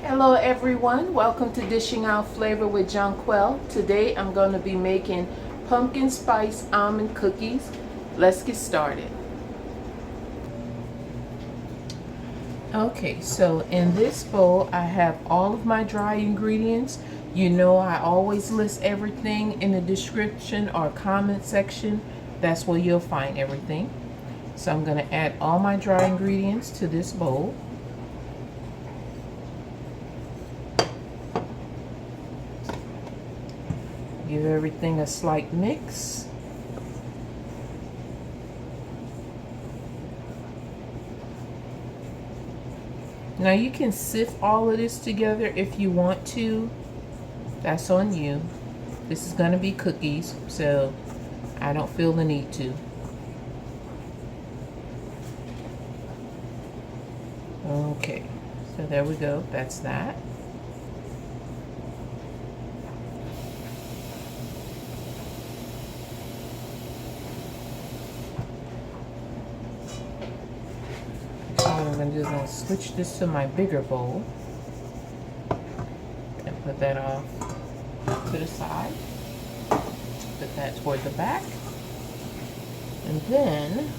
Hello everyone, welcome to Dishing Out Flavor with Jonquel. Today I'm going to be making pumpkin spice almond cookies. Let's get started. Okay, so in this bowl I have all of my dry ingredients. You know I always list everything in the description or comment section. That's where you'll find everything. So I'm going to add all my dry ingredients to this bowl. Give everything a slight mix. Now you can sift all of this together if you want to. That's on you. This is going to be cookies, so I don't feel the need to. Okay, so there we go. That's that. I'm just going to switch this to my bigger bowl and put that off to the side. Put that toward the back. And then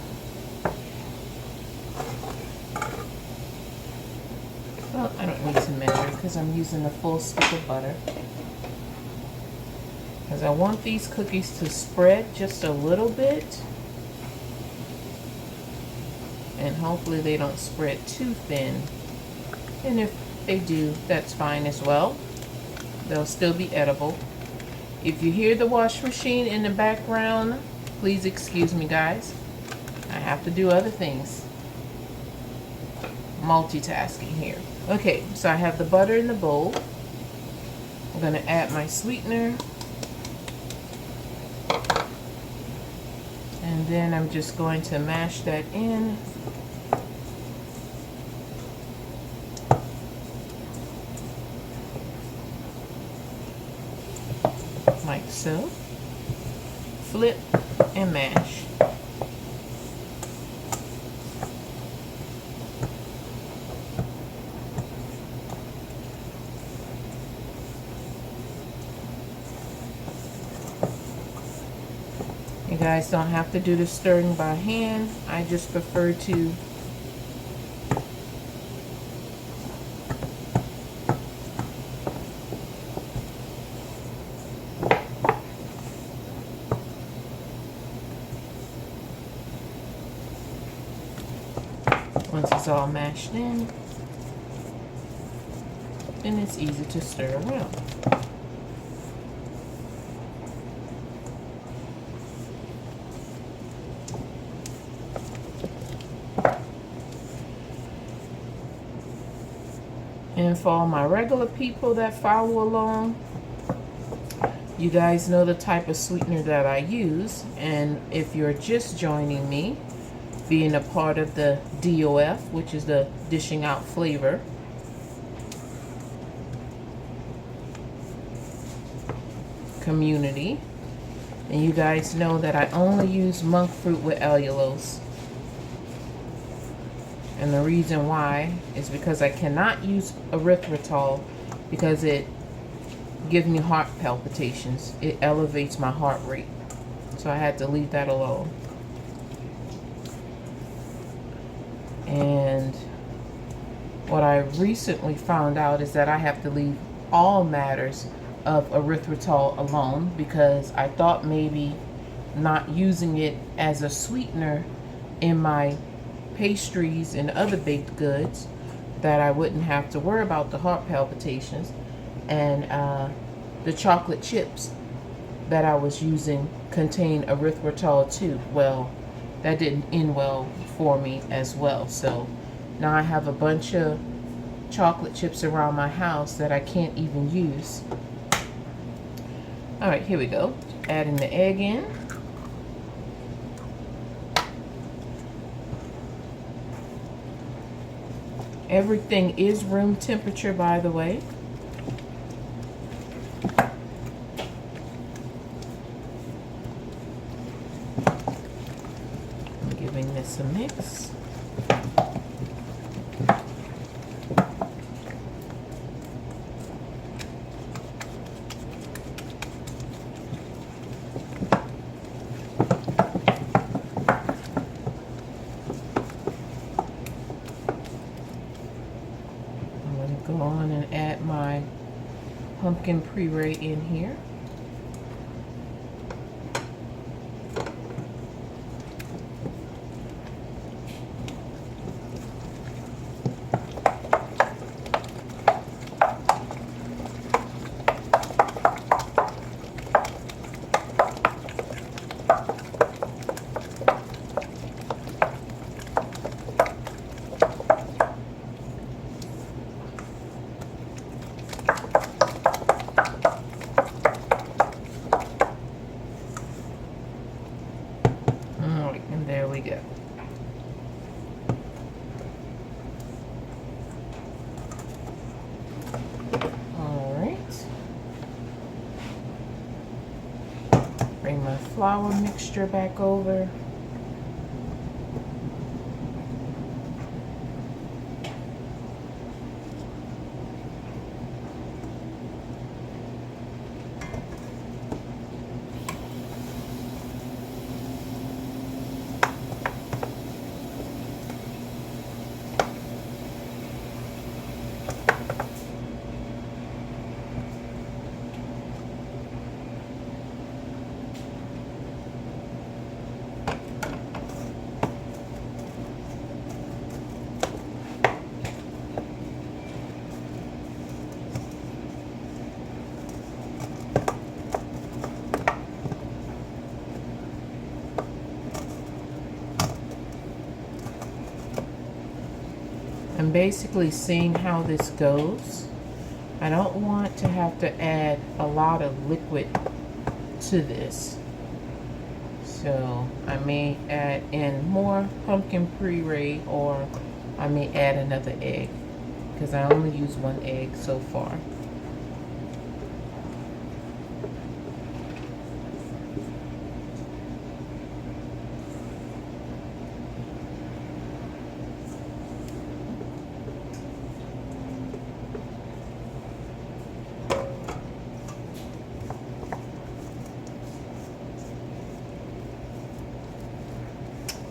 well, I don't need to measure because I'm using a full stick of butter. Because I want these cookies to spread just a little bit. And hopefully they don't spread too thin. And if they do, that's fine as well. They'll still be edible. If you hear the wash machine in the background, please excuse me, guys. I have to do other things. Multitasking here. Okay, so I have the butter in the bowl. I'm going to add my sweetener. And then I'm just going to mash that in. Like so. Flip and mash. You guys don't have to do the stirring by hand. I just prefer to once it's all mashed in, then it's easy to stir around. And for all my regular people that follow along, you guys know the type of sweetener that I use. And if you're just joining me, being a part of the DOF, which is the Dishing Out Flavor, community, and you guys know that I only use monk fruit with allulose. And the reason why is because I cannot use erythritol because it gives me heart palpitations. It elevates my heart rate. So I had to leave that alone. And what I recently found out is that I have to leave all matters of erythritol alone because I thought maybe not using it as a sweetener in my pastries and other baked goods that I wouldn't have to worry about the heart palpitations. And the chocolate chips that I was using contain erythritol too. Well, that didn't end well for me as well. So now I have a bunch of chocolate chips around my house that I can't even use. All right, here we go. Adding the egg in. Everything is room temperature, by the way. I'm giving this a mix. go on and add my pumpkin puree in here. And there we go. All right. Bring my flour mixture back over. I'm basically seeing how this goes. I don't want to have to add a lot of liquid to this. So I may add in more pumpkin puree, or I may add another egg, because I only use one egg so far.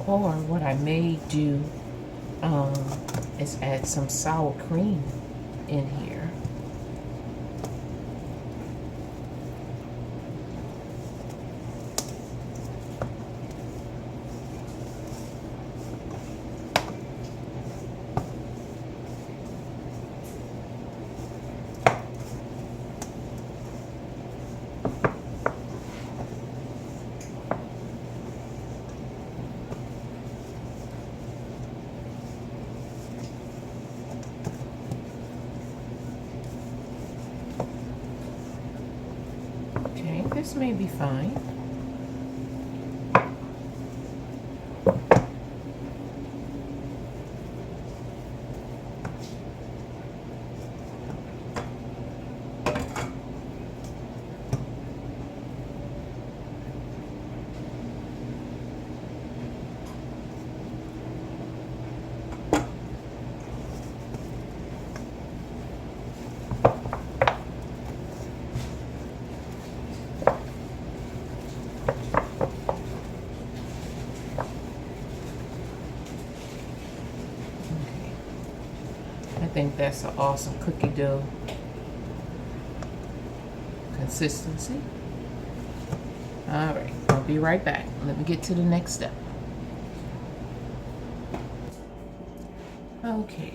Or what I may do is add some sour cream in here. This may be fine. I think that's an awesome cookie dough consistency. All right, I'll be right back. Let me get to the next step. Okay,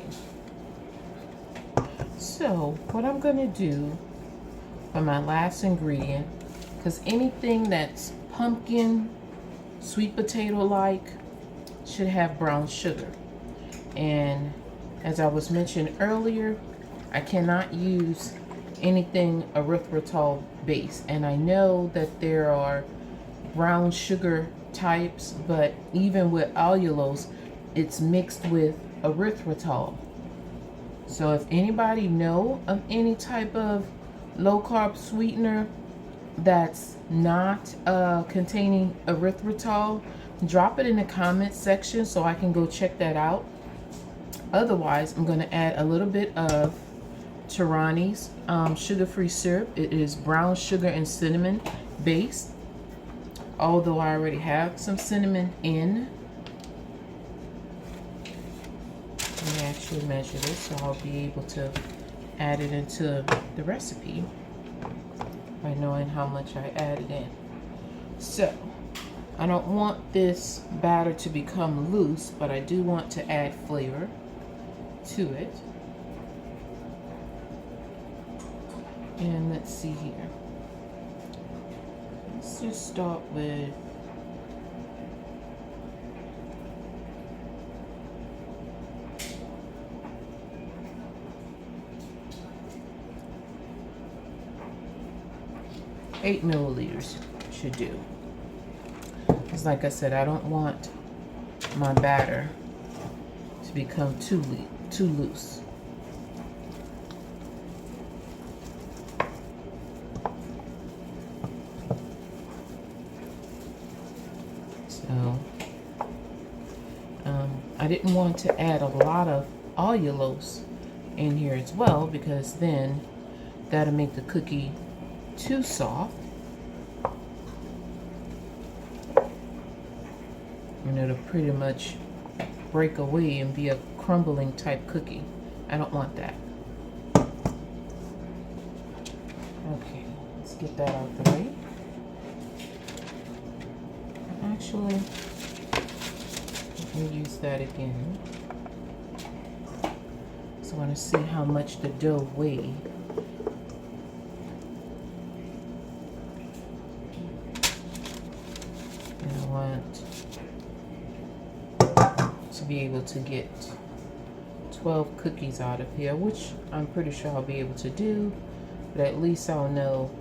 so what I'm gonna do for my last ingredient, because anything that's pumpkin, sweet potato like, should have brown sugar. And as I was mentioned earlier, I cannot use anything erythritol based. And I know that there are brown sugar types, but even with allulose, it's mixed with erythritol. So if anybody know of any type of low carb sweetener that's not containing erythritol, drop it in the comment section so I can go check that out. Otherwise, I'm going to add a little bit of Tirani's sugar-free syrup. It is brown sugar and cinnamon based, although I already have some cinnamon in. Let me actually measure this so I'll be able to add it into the recipe by knowing how much I added in. So I don't want this batter to become loose, but I do want to add flavor to it. And let's see here. Let's just start with eight milliliters should do. Because like I said, I don't want my batter to become too loose. So I didn't want to add a lot of allulose in here as well, because then that'll make the cookie too soft, and it'll pretty much break away and be a crumbling type cookie. I don't want that. Okay, let's get that out the way. Actually, let me use that again. So I want to see how much the dough weighs. To be able to get 12 cookies out of here, which I'm pretty sure I'll be able to do, but at least I'll know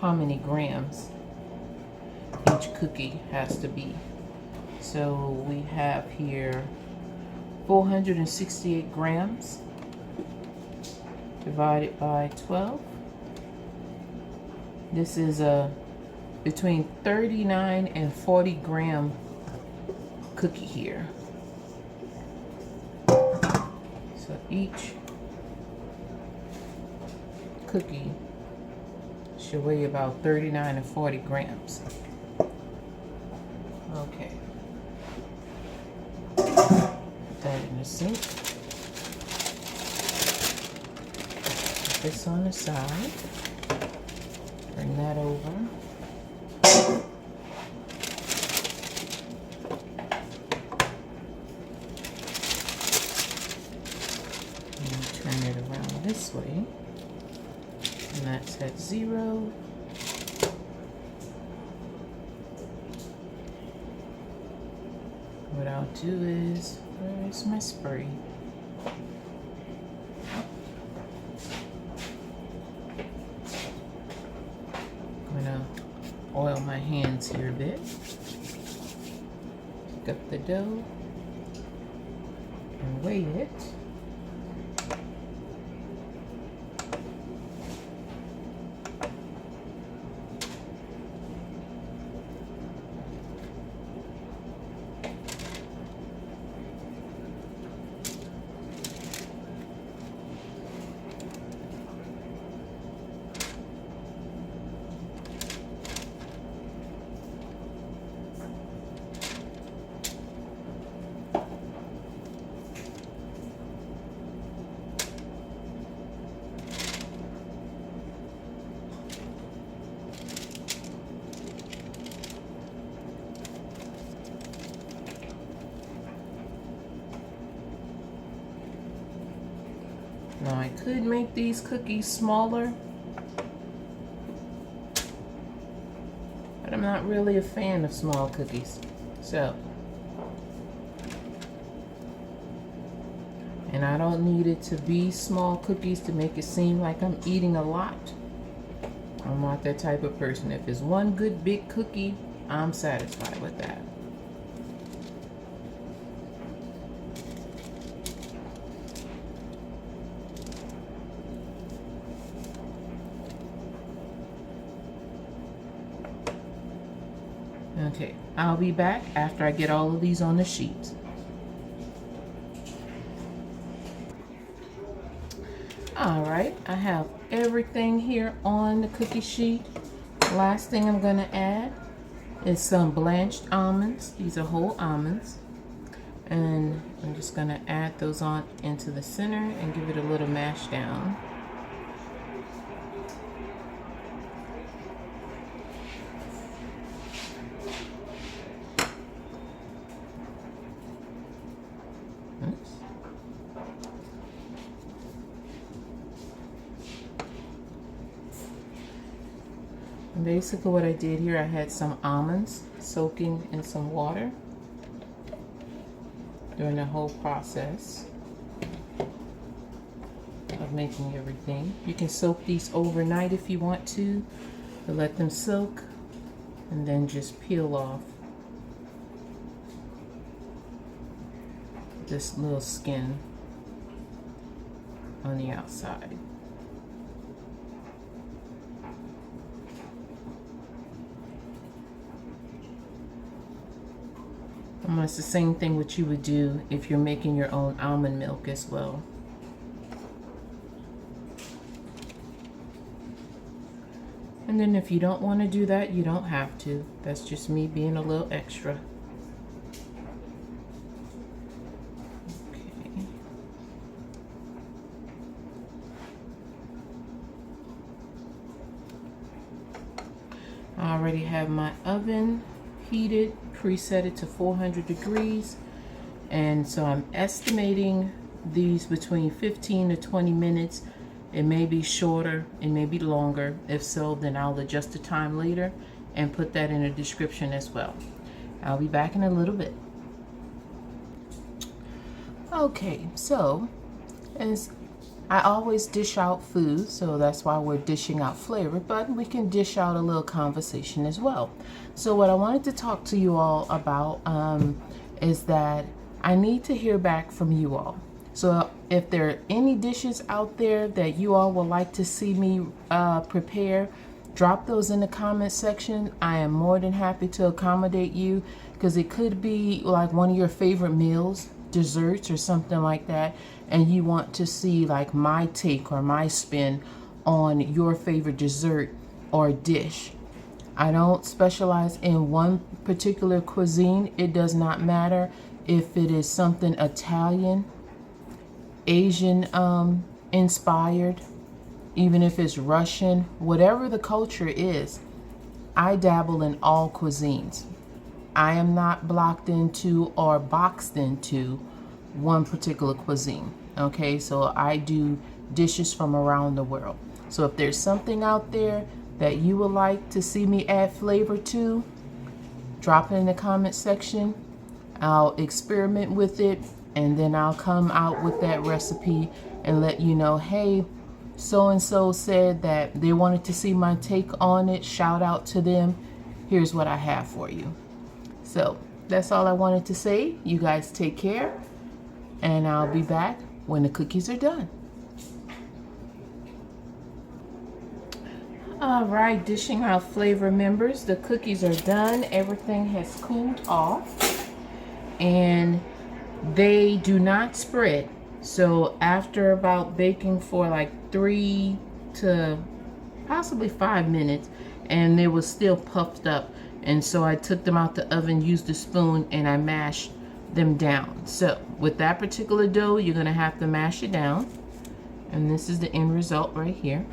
how many grams each cookie has to be. So we have here 468 grams divided by 12. This is a between 39 and 40 gram cookie here. So each cookie should weigh about 39 and 40 grams. Okay. Put that in the sink. Put this on the side. Bring that over. This way, and that's at 0. What I'll do is, where's my spray? I'm gonna oil my hands here a bit. Pick up the dough and weigh it. Now I could make these cookies smaller, but I'm not really a fan of small cookies. So, and I don't need it to be small cookies to make it seem like I'm eating a lot. I'm not that type of person. If it's one good big cookie, I'm satisfied with that. Okay, I'll be back after I get all of these on the sheet. All right, I have everything here on the cookie sheet. Last thing I'm gonna add is some blanched almonds. These are whole almonds. And I'm just going to add those on into the center and give it a little mash down. Oops. And basically what I did here, I had some almonds soaking in some water during the whole process of making everything. You can soak these overnight if you want to let them soak, and then just peel off this little skin on the outside. And it's the same thing what you would do if you're making your own almond milk as well. And then if you don't want to do that, you don't have to. That's just me being a little extra. Okay. I already have my oven heated, preset it to 400 degrees, and so I'm estimating these between 15 to 20 minutes. It may be shorter, it may be longer. If so, then I'll adjust the time later and put that in the description as well. I'll be back in a little bit. Okay, so as I always dish out food, so that's why we're dishing out flavor, but we can dish out a little conversation as well. So what I wanted to talk to you all about is that I need to hear back from you all. So if there are any dishes out there that you all would like to see me prepare, drop those in the comment section. I am more than happy to accommodate you, because it could be like one of your favorite meals, desserts or something like that, and you want to see like my take or my spin on your favorite dessert or dish. I don't specialize in one particular cuisine. It does not matter if it is something Italian, Asian inspired, even if it's Russian, whatever the culture is. I dabble in all cuisines. I am not blocked into or boxed into one particular cuisine. Okay, so I do dishes from around the world. So if there's something out there that you would like to see me add flavor to, drop it in the comment section. I'll experiment with it, and then I'll come out with that recipe and let you know, hey, so and so said that they wanted to see my take on it. Shout out to them. Here's what I have for you. So that's all I wanted to say. You guys take care, and I'll be back when the cookies are done. All right, dishing out flavor members, the cookies are done. Everything has cooled off, and they do not spread. So after about baking for like 3 to possibly 5 minutes, and they were still puffed up, and so I took them out the oven, used a spoon, and I mashed them down. So with that particular dough, you're gonna have to mash it down, and this is the end result right here.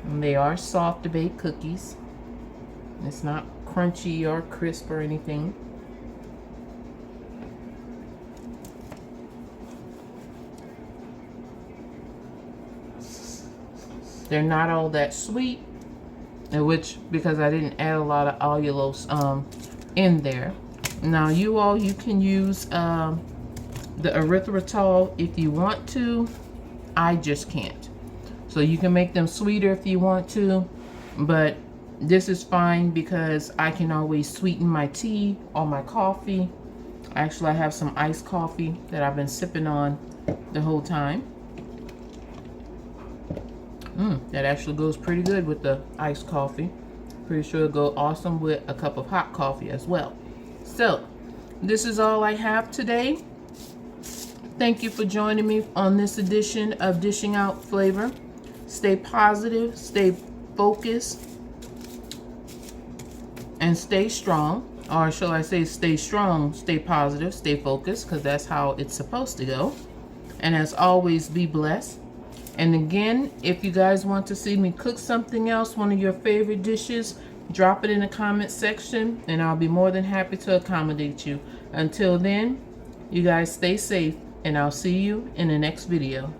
And they are soft baked cookies. It's not crunchy or crisp or anything. They're not all that sweet, which because I didn't add a lot of allulose in there. Now you can use the erythritol if you want to. I just can't. So you can make them sweeter if you want to, but this is fine because I can always sweeten my tea or my coffee. Actually, I have some iced coffee that I've been sipping on the whole time. That actually goes pretty good with the iced coffee. Pretty sure it'll go awesome with a cup of hot coffee as well. So, this is all I have today. Thank you for joining me on this edition of Dishing Out Flavor. Stay positive, stay focused, and stay strong. or shall I say stay strong, stay positive, stay focused, because that's how it's supposed to go. And as always, be blessed. And again, if you guys want to see me cook something else, one of your favorite dishes, drop it in the comment section and I'll be more than happy to accommodate you. Until then, you guys stay safe and I'll see you in the next video.